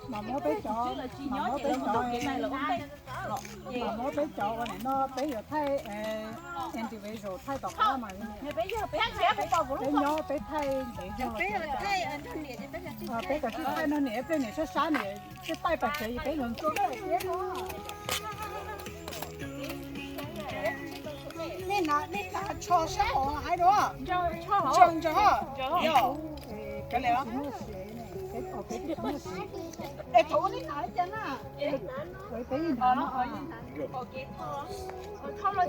mà mỗi bé chó này nó bé giờ thay individual thay độc mà bé nhỏ bé thay để cho bé cái thay nó nhẹ bé này sẽ sáng nhẹ cái tay bạch chị bé luôn nên là cho sao ai đó cho cái này đó để thua đi nói chân à không là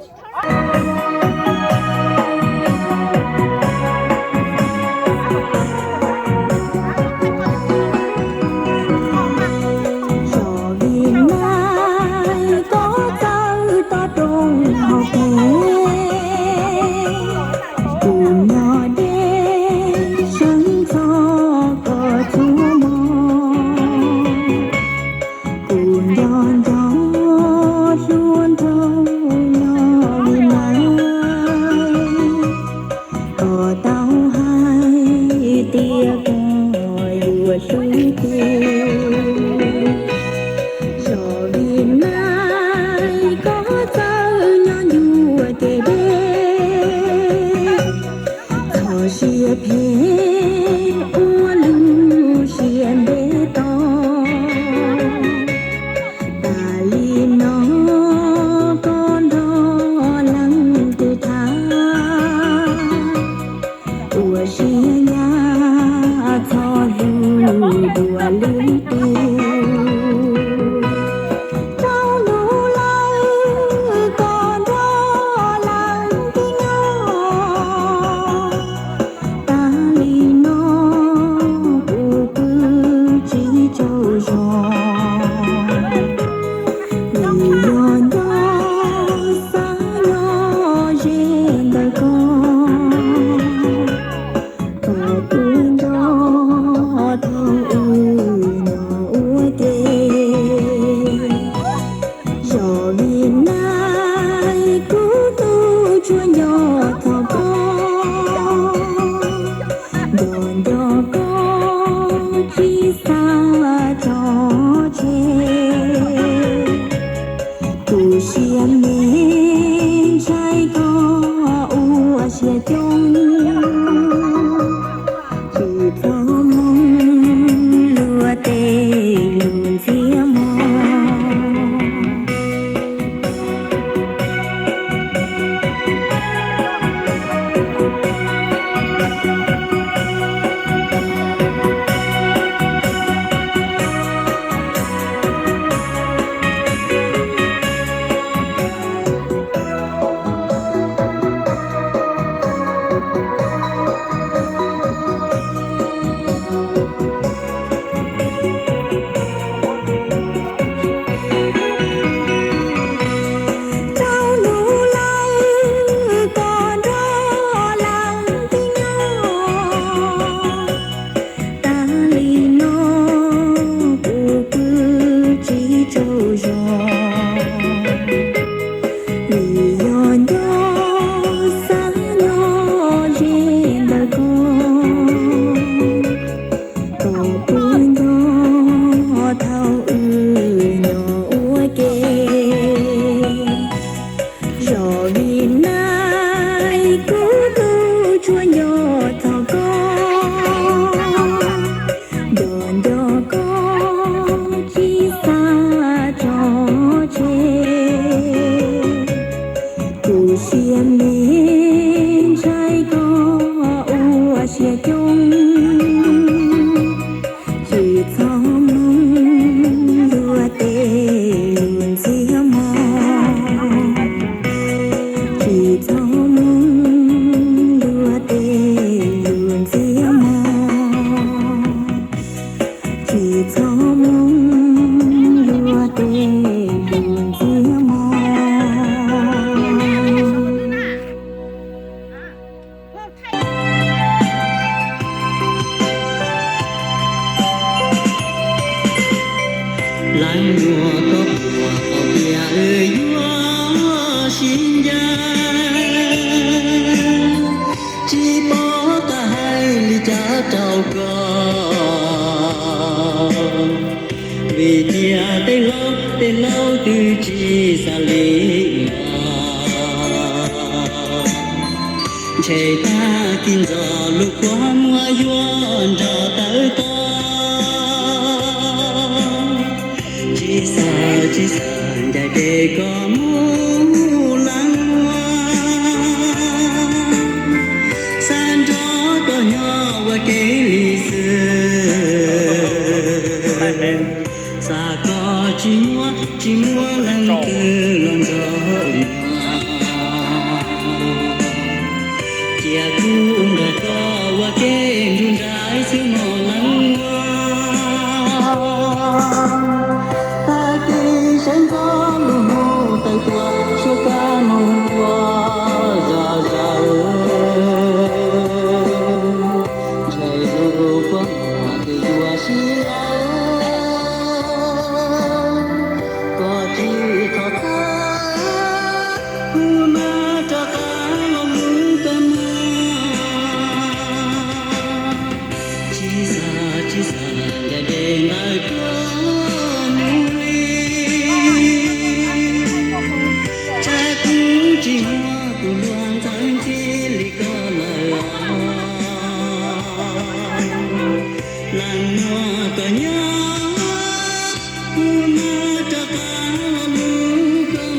vì chia tên lâu từ chỉ xa lý chạy ta kinh gió lúc qua mùa yuan cho tới to chỉ xa để có mù lăng hoa san gió có nhỏ và kể lý xa có chỉ mua lăng cứ lòng gió chia cũng đã có và kể run rãi sự mò lăng ta khi sáng gió lưu hô tay tua số ca mong qua già chạy lưu qua mà từ tua xí có chỉ thọ ta mà cho ta lòng tâm chỉ xa để ngày có mùi trái cũng chỉ hoa của loan tháng chỉ lý có lời làng hoa có nhớ mà cho ta lòng tâm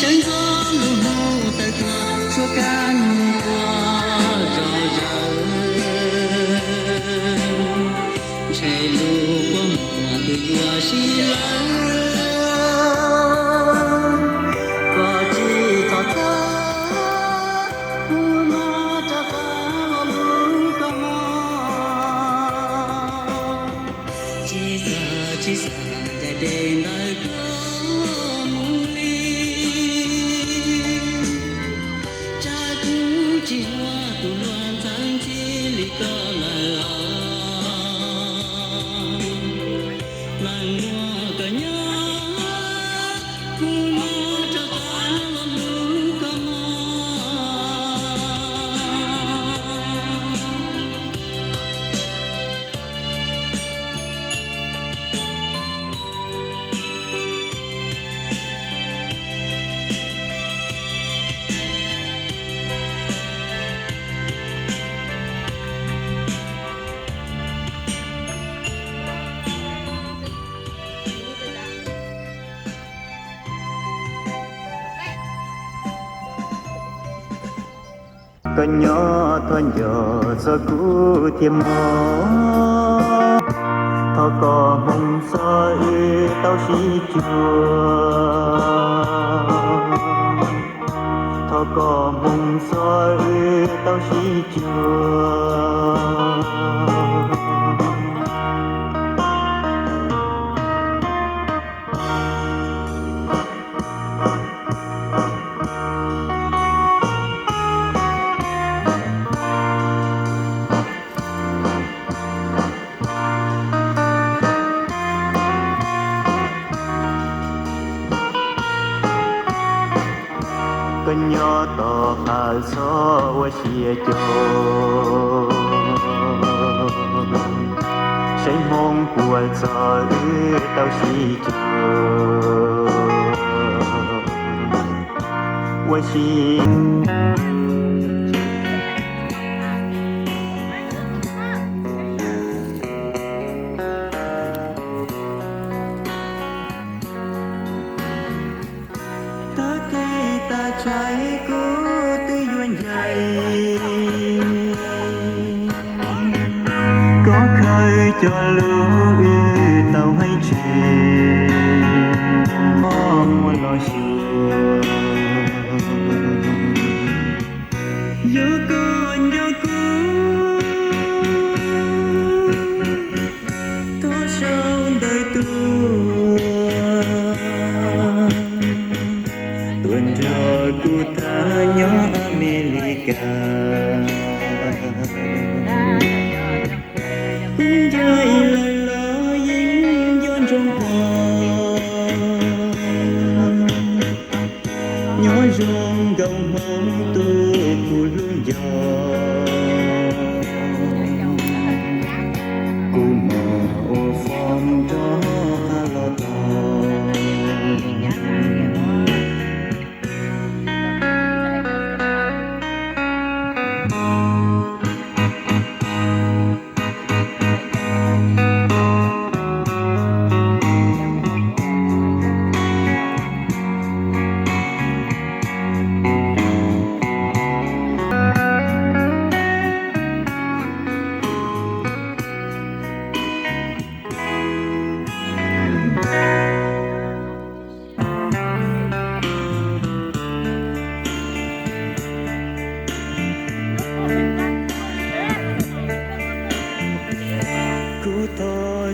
sáng gió lưu hô tay tua số ca qua già chạy lưu qua mà từ tua xí lăng có chỉ thọ ta mà cho ta lòng tâm chỉ xa để ngày có mùi trái cũng chỉ hoa của loan tháng chỉ lý có lời làng hoa cả nhớ mà cho ta lòng tâm có nhỏ thon nhỏ gió cũ thiêm mó thọ có hồng soi tao xí chùa thọ có hồng soi tao xí chùa có nhỏ to hà so wa xia cho say mong của gió tao xí cho wa xi ta trái cố tư duyên dày có khơi cho lũ tàu hay chè mong lo xưa vô con vô cũ thó sông đời tuần rồi cụ ta nhỏ America rơi lời lo dính dôn trong hoa nhỏ rong gồng hông tu cụ luôn gió cụ mà ô phong đó lo to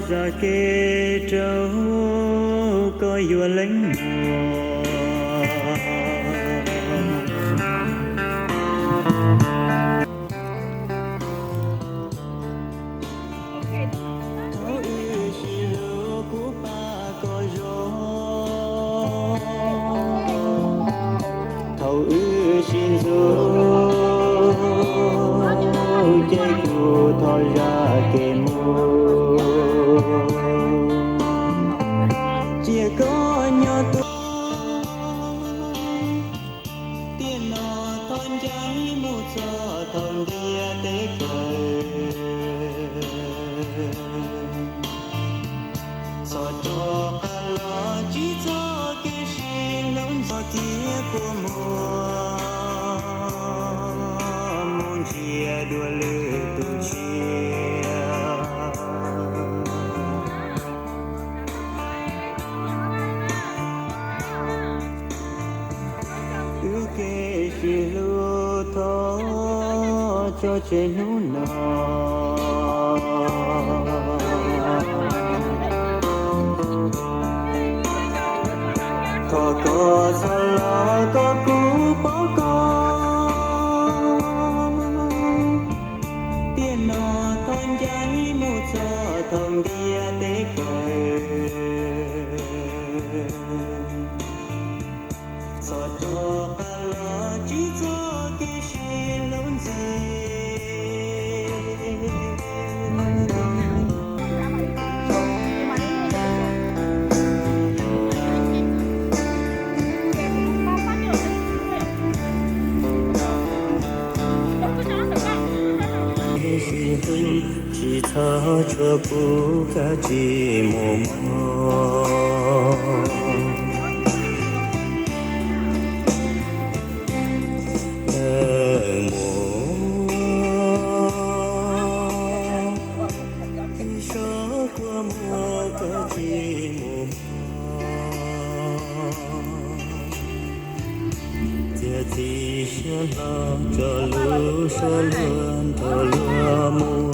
ra kê trâu có vua lính mùa thấu ư xì lô của ba có gió thấu ư xin gió chạy cụ thôi ra kê mùa chia có nhỏ tôi tiền nó thon cháy một giờ thon kia tế cờ so cho lo chỉ cho cái gì lớn gió kia của mùa muốn chia đua lửa tu chia kê chỉ lưu thó cho trên núi nọ thọ có sao lo có cú bỏ con tiền nọ thon cháy một giờ thòng kia tế cờ so cho chỉ cho cái gì lớn gì chỉ thở cho cô cả chỉ một thì sẽ lo cho lũ sẽ luôn thở lúa mùa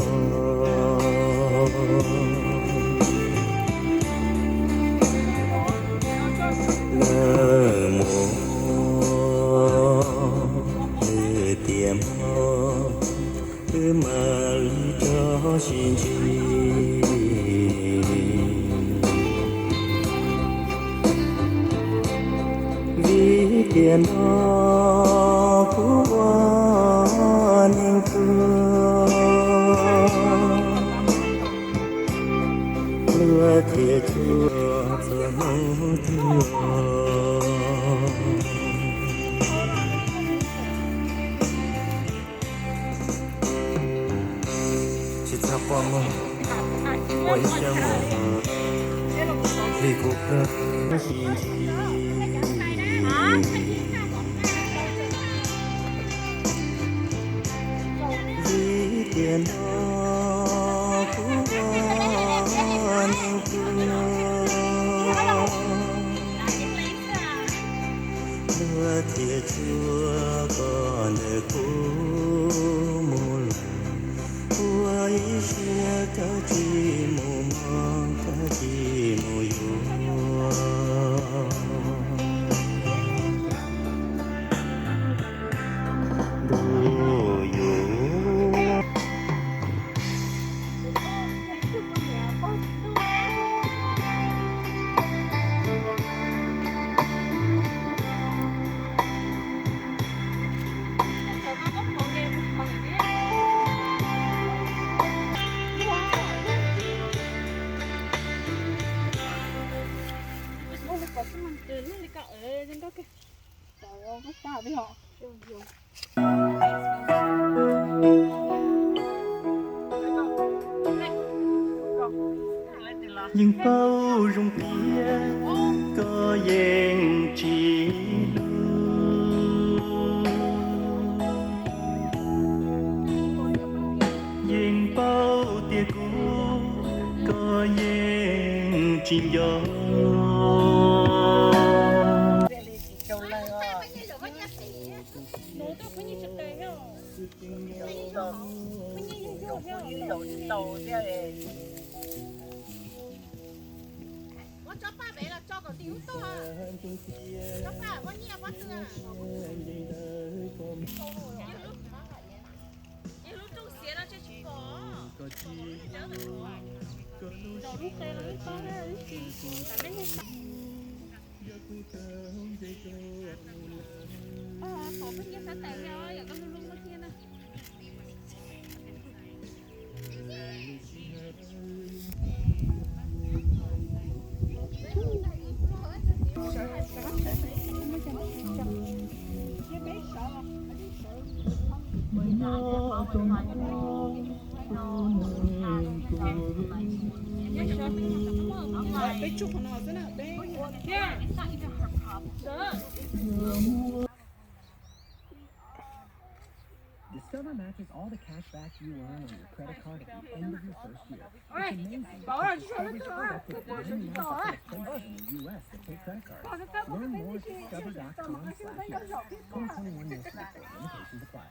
lỡ mùa lỡ tiệm lỡ mà lý cho xin chi vì tiền nó của nên thương lừa thiệt chua giờ mong thương chỉ ta qua mong quay sang mong vì cuộc đời xin chi vì tiền nó của nên thương lừa thiệt chua còn đời cũ một lần thơ chi mù mò thơ chi mù yo đồ yo những bao rung kia có yên chỉ những bao tia cũ có yên chỉ gió cho ba bé là cho có tiếng to cho ba có nhẹ quá nữa em lúc trong xe nó chơi chỉ có nhớ được rồi đầu lúc đây là lúc to đấy tại mấy khổ cái kia sẽ tệ nhau giờ con luôn luôn kia nè bé chụp nó thế nào bé The server matches all the cash back you earn on your credit card at the end of your first year. It's amazing. Discover's collected 99% of places in the U.S. that take credit cards. Learn more at discover.com/yes. 2021 Nielsen report. Limitations apply.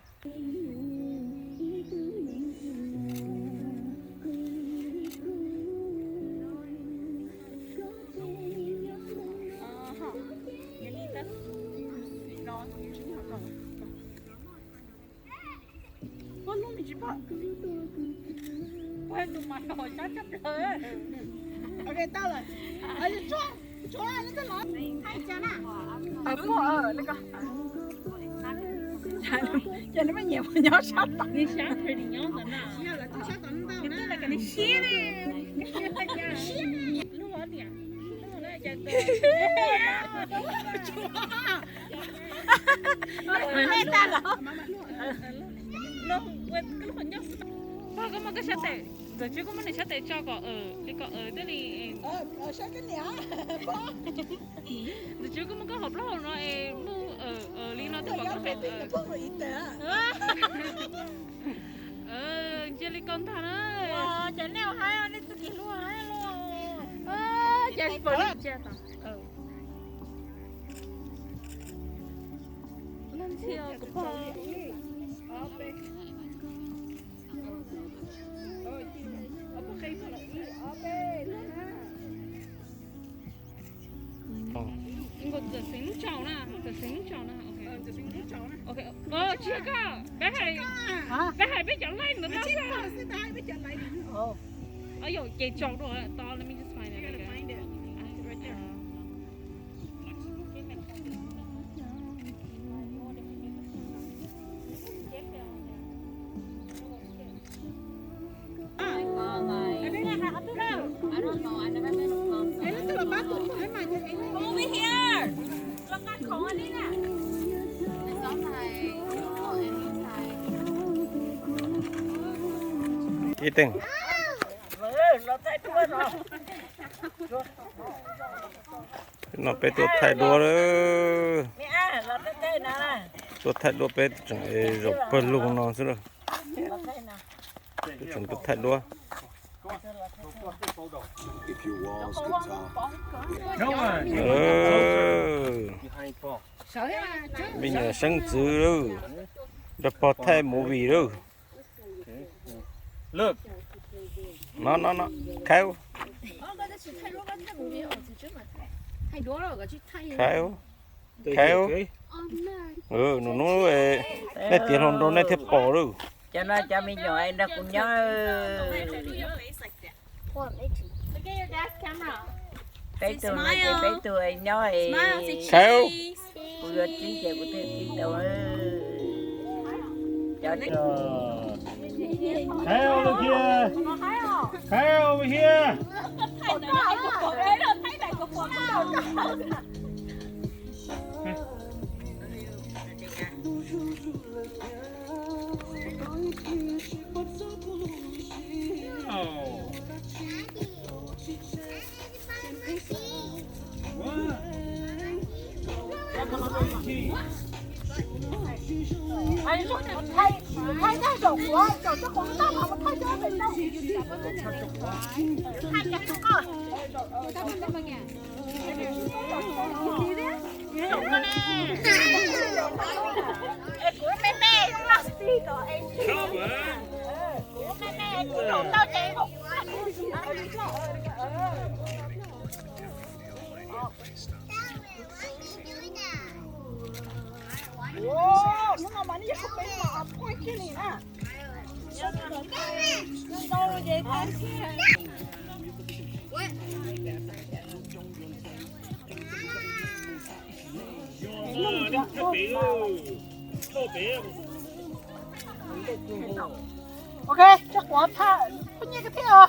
con luôn bị chụp quen tụi mày hồi sát chấp rồi ok tao rồi cho nó tao nói hay chán à mua cái cho nó mới nhiều nhớ sát tao đi sát thì nhớ tận nào nhớ là tôi sát tận tao nè là cái xí đi lúc ở nhà lúc ở đây chơi tôi ta là nó quên cái lúc nhớ ba có một cái sát tệ rồi chứ có một cái sát tệ cho có ở đây thì sát cái nhá rồi chứ có một cái hộp lót nó mua ở liên nó tôi bảo chơi đi con thằng ơi chơi neo hai anh đi tự luôn hai luôn chơi bơi chơi thằng lên chiều của ba 이거 저 생차오나 저 생차오나 오케이 저 생차오나 오케이 chưa có bé Hải biết chọn lại nữa sao ôi dồi chị chọn rồi to let me just find it right there I don't know. I never been to Palm. Hey, look at the back of my mind. Over here. Look at the corner. It's all Thai. Eating. Nó bé tuột thay đua nữa. Tuột thay đua bé chẳng rộp bẩn luôn nó chứ đâu. Chẳng tuột thay đua. If your walls could talk. No one. Bây giờ sáng dữ đâu. Đập bỏ thay mũ vị đâu. Look. nó khéo khéo khéo nó này tiền hồn đồ này thiệt bỏ rồi cho nó cho mình nhỏ nó cũng nhớ bé tuổi nhớ khéo vừa chính chế của thế chính đâu cho nó khéo over here khéo over here哎，说太那种活，有这红蛋嘛，我太多没弄。太这个。哎，của mẹ mẹ không làm gì đó em. Của mẹ mẹ cũng không tao chạy không. Wow, nó mà bắn không biết mà quay kia này nè. Đâu rồi vậy ta? Ok, chắc quá tha. Có nghe cái thế à?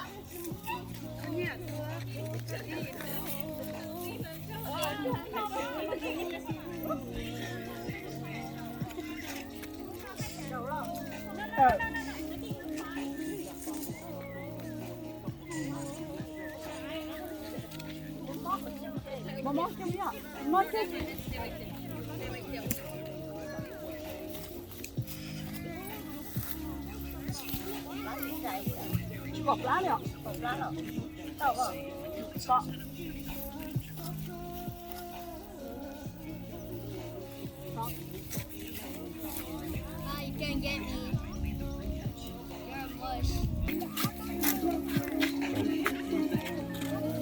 Maman, c'est bien. Moi, c'est bọc lá rồi. Bọc lá rồi. Đâu rồi? Có. You can't get me. You're a bush.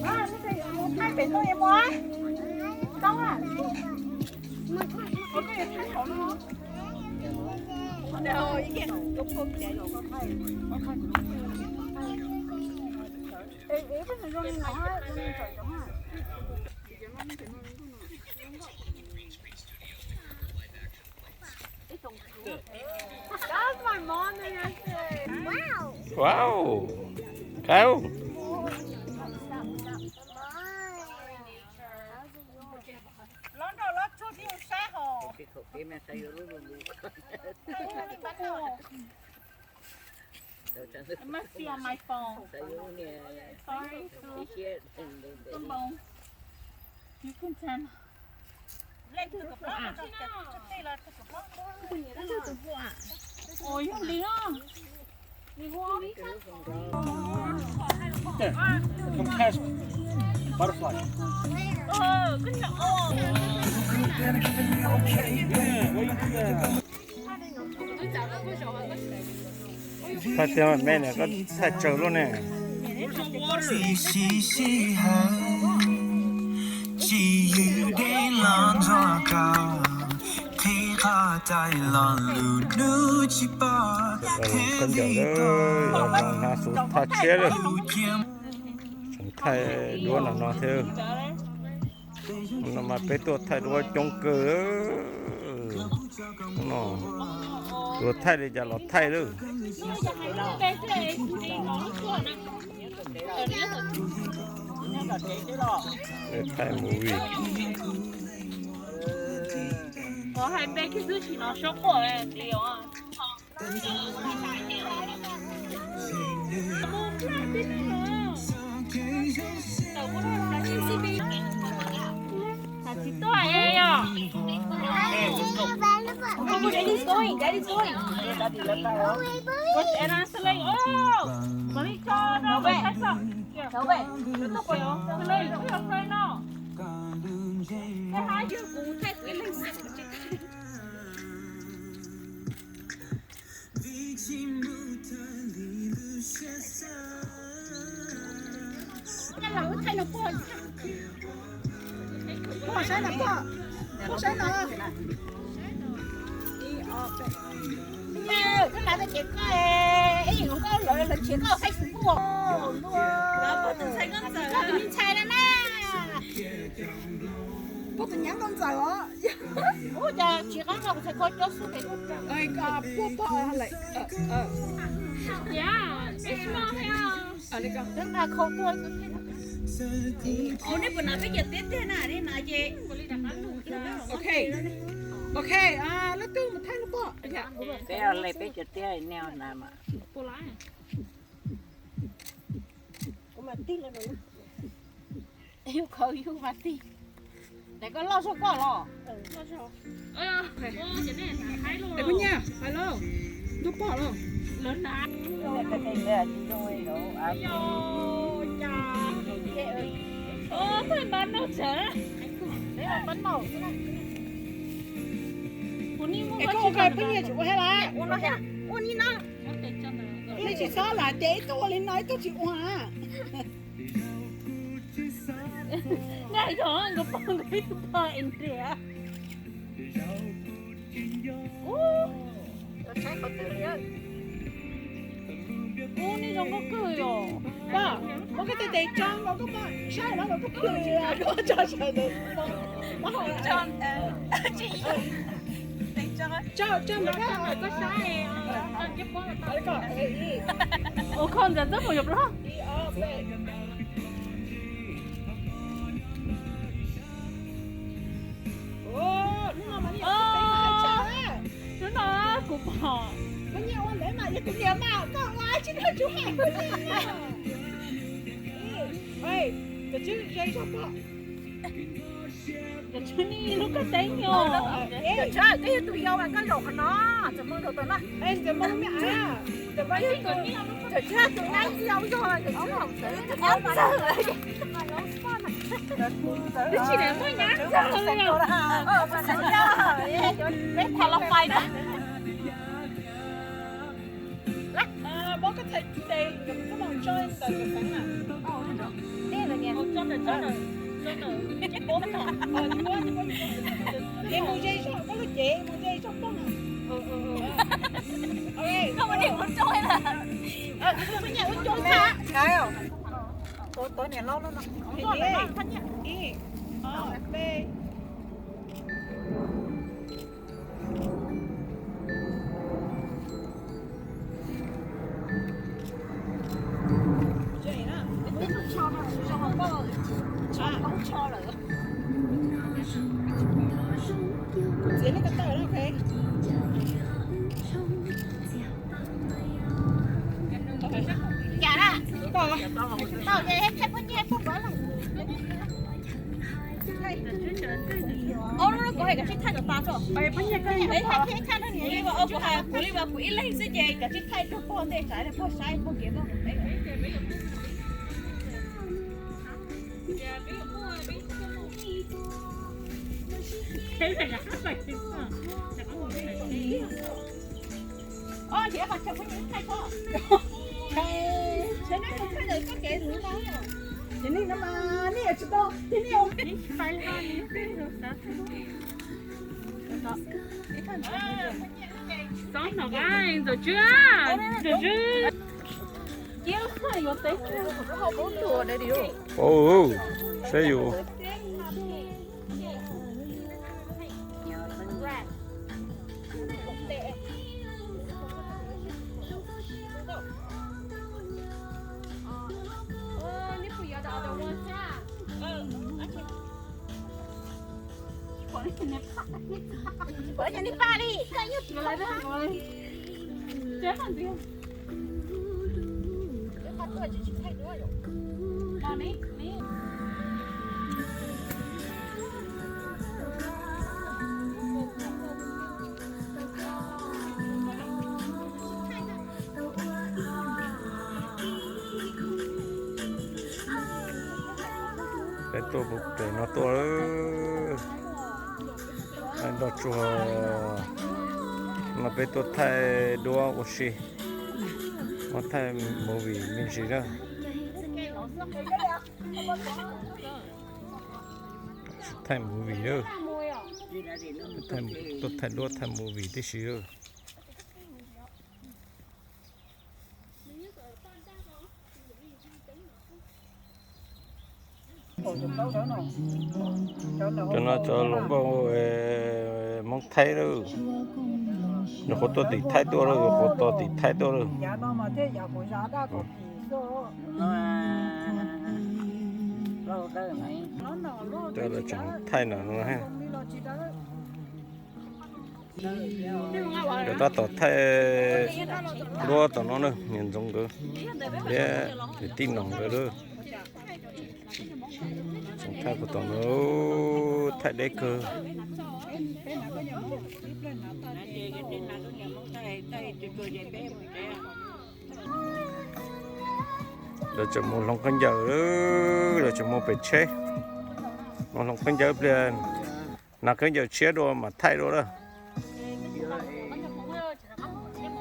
À, cái gì? Hai biển thôi em ơi. Đâu à? Có cái gì thay khẩu nữa? Đâu, ý kiến lúc không chạy rồi có thay. Có thay. Ê, bên này rong nó á, rong trời giống à. That's my mom and I said, wow. wow khéo Lớn rồi, lớn chút đi xa hồ. cái khẩu kia mẹ thấy rồi luôn It must be on my phone. thấy rồi nè Sorry. không bông. You can send. Lên thử cục đó, chút đây là cục đó. Ôi, không lý đó. Đi hoa. there come catch butterfly Good job. yeah what you do that phát triển mẹ này có thay trâu luôn nè chỉ để lan ra cao thì ta tay lan lưu nữ chỉ ba con dở đó nó số thay chế rồi chúng thay đua là nó theo nó mà bé tuổi thay đua trong cửa nó đua thay thì giờ nó thay rồi để thay mũi Có hai bé cái thứ chỉ nó sống của em điều à. Chị tôi ấy à. Daddy's going. What's Anna saying? Oh, Malika, no way. No way. Nó đâu có yo. Nó lấy nó không phải nó. Cái hai đứa cũng thấy cái lịch sử. nó bỏ sai nó bỏ sai nó cái này chỉ có ấy không có lợi là chỉ có phải phụ đó có từng sai con giờ có từng sai đó nè có từng nhắn con giờ đó ủa giờ chỉ có không sẽ có chút số cái ơi có bỏ lại Yeah, it's small here. đây con tức là không thôi Ủa, nếu bữa nào bây giờ tiếp thế nào đi nào chị? ok nó tương một thanh nó bỏ Bây giờ lại bây giờ tiếp neo nào mà. Cô lái. mà tí là rồi yêu cầu yêu mà tí để có lo số có lo Lo cho. Ơi, cái này là thái luôn. để có nha alo nó bỏ lo Lớn đã. Cái này là rồi đó. Yo, cha. Ô, phải bán đâu chứ? đấy là bánh màu thế này cái cô cái bây giờ chịu hay là Uống nó hả? uống đi nó lấy chỉ sao là để tôi lên nói tôi chịu hòa Ngay đó anh có bông cái thứ ba em trẻ. sai có từ nhá Ô, đi trong có cười rồi. ba có cái tay tròn có cái ba sai đó mà có cười à có cho sai được nó hỏi tròn cho mà Có sai. đấy còn Ô, con dẫn rất một nhập đó. Nó nó cục bò. có nhiều anh để mà cũng nhiều mà có ai chứ nó chú hàng ơi cái chứ dây sao bỏ Cái chú đi lúc cái đánh nhau. ê trời cái tụi dâu ăn cái đồ của nó giờ mưa đồ tụi nó ê giờ mưa mẹ à giờ bao nhiêu còn giờ chết tụi nó dâu rồi giờ nó không xử nó mà Cái chị này mới nhá. mà xử nhau Bé thằng lọc phai đó. bố có thể đây có bằng chơi từ cái phẳng à Đây là nghe. Cho được. Chắc bố nó. em mua dây số có cái chị mua dây số con ok Không có điểm muốn trôi là. cái nhà uống trôi xa cái không tối này lâu lắm nó không còn là mang thân nhá B vậy đó cái không cho nó không có không cho rồi dưới nó cái tờ đó ok Dạ đó. còn Tao về hết hết con nhé không có là. Ô nó có cái chiếc thay của ta rồi. bài bánh nhạc cái Đấy thay cái thay nó nhỉ. Nhưng mà ông của hai của đi vào của ít lấy cái gì cái chiếc thay nó có để trái là có sai có kiếm không? Đấy. Thế này là hát bài chính à? Ô, chị em mặc chồng cái những thay thôi. thế này không phải là các cái thứ đó thế này nó mà nè chị to thế này không Xong rồi anh rồi chưa? Rồi chưa? Chiếu hơi có tí. không có chùa để điều 오, 세요. bởi nhà đi ba đi Cái nhất mà lại đó rồi. Chết làm gì không? Đó ní. Cái tô bục để nó to anh đó chùa là bé tô thay đua oxy mà thay màu vị mình chỉ đó thay mùi vị nữa thay đốt thay mùi vị tí xíu cho nó cho lông có mong thay đâu nó có to thì thay to rồi có to thì thay to rồi cho là chẳng thay nào nó ha người ta tỏ thay lúa tỏ nó nữa nhìn giống cơ để tin lòng cái đó chẳng thay của tỏ nó thay đấy cơ rồi cho một lòng con giờ nữa rồi cho một bể chế một lòng con giờ lên là cái giờ chế đồ mà thay đồ đó